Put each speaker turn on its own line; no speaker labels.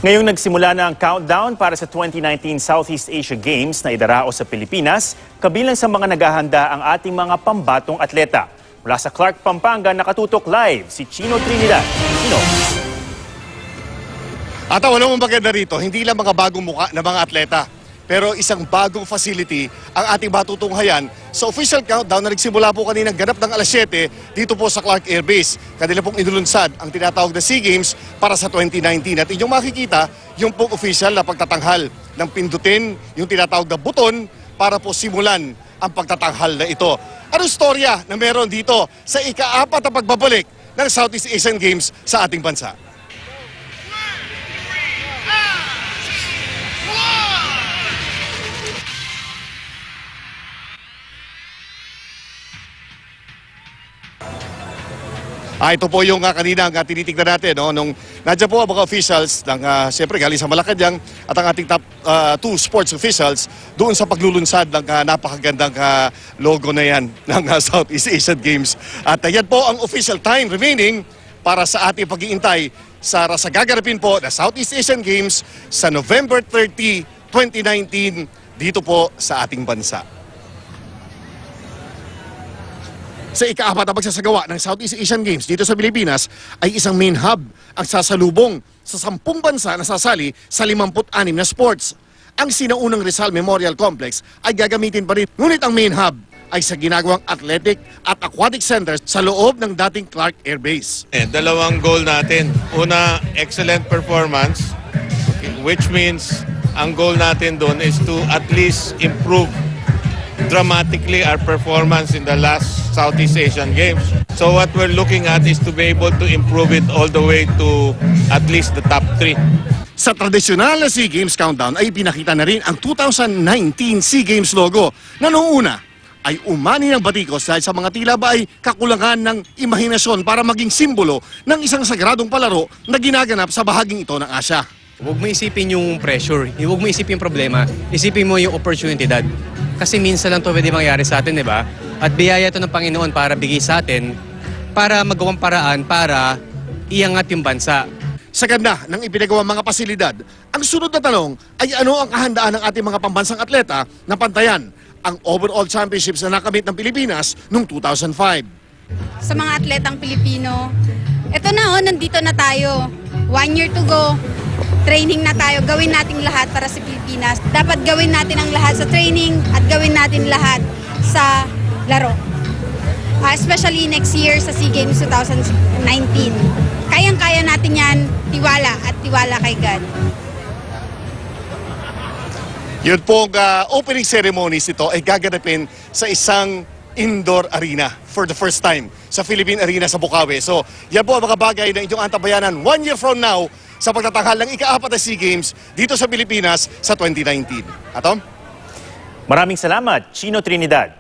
Ngayong nagsimula na ang countdown para sa 2019 Southeast Asia Games na idaraos sa Pilipinas, kabilang sa mga naghahanda ang ating mga pambatong atleta. Mula sa Clark, Pampanga, nakatutok live si Chino Trinidad. Chino.
At walang maganda rito, hindi lang mga bagong muka na mga atleta, pero isang bagong facility ang ating matutunghayan sa official countdown na nagsimula po kaninang ganap ng alas 7 dito po sa Clark Air Base. Kanila pong inulunsad ang tinatawag na SEA Games para sa 2019. At inyong makikita yung pong official na pagtatanghal ng pindutin, yung tinatawag na buton para po simulan ang pagtatanghal na ito. Anong storya na meron dito sa ika-4 na pagbabalik ng Southeast Asian Games sa ating bansa? Ito po yung kanina tinitignan natin, no? Nung nandiyan po ang mga officials ng siyempre galing sa Malacanang at ang ating top 2 sports officials doon sa paglulunsad ng napakagandang logo na yan ng Southeast Asian Games. At yan po ang official time remaining para sa ating pag-iintay sa gaganapin po na Southeast Asian Games sa November 30, 2019 dito po sa ating bansa. Sa ika-4 na pagsasagawa ng Southeast Asian Games dito sa Pilipinas ay isang main hub ang sasalubong sa 10 bansa na sasali sa 56 na sports. Ang sinaunang Rizal Memorial Complex ay gagamitin pa rin, ngunit ang main hub ay sa ginagawang athletic at aquatic centers sa loob ng dating Clark Air Base.
Dalawang goal natin. Una, excellent performance, which means ang goal natin doon is to at least improve dramatically our performance in the last Southeast Asian Games. So what we're looking at is to be able to improve it all the way to at least the top 3.
Sa tradisyonal na SEA Games countdown ay pinakita na rin ang 2019 SEA Games logo na noong una ay umani ng batikos dahil sa mga tila ba ay kakulangan ng imahinasyon para maging simbolo ng isang sagradong palaro na ginaganap sa bahaging ito ng Asya.
Huwag mo isipin yung pressure, huwag mo isipin yung problema, isipin mo yung opportunity, Dad. Kasi minsan lang ito pwede mangyari sa atin, di ba? At biyaya ito ng Panginoon para bigay sa atin, para magawang paraan, para iangat yung bansa.
Sa ganda ng ipinagawang mga pasilidad, ang sunod na tanong ay ano ang kahandaan ng ating mga pambansang atleta na pantayan ang overall championships na nakamit ng Pilipinas noong 2005.
Sa mga atletang Pilipino, eto na nandito na tayo. 1 year to go. Training na tayo, gawin natin lahat para sa Pilipinas. Dapat gawin natin ang lahat sa training at gawin natin lahat sa laro. Especially next year sa SEA Games 2019. Kayang-kaya natin yan, tiwala at tiwala kay God.
Yun pong opening ceremonies ito ay gaganapin sa isang indoor arena for the first time sa Philippine Arena sa Bukawi. So yan po ang mga bagay na inyong antabayanan 1 year from now sa pagtatanghal ng ika-4 na SEA Games dito sa Pilipinas sa 2019. Atom?
Maraming salamat, Chino Trinidad.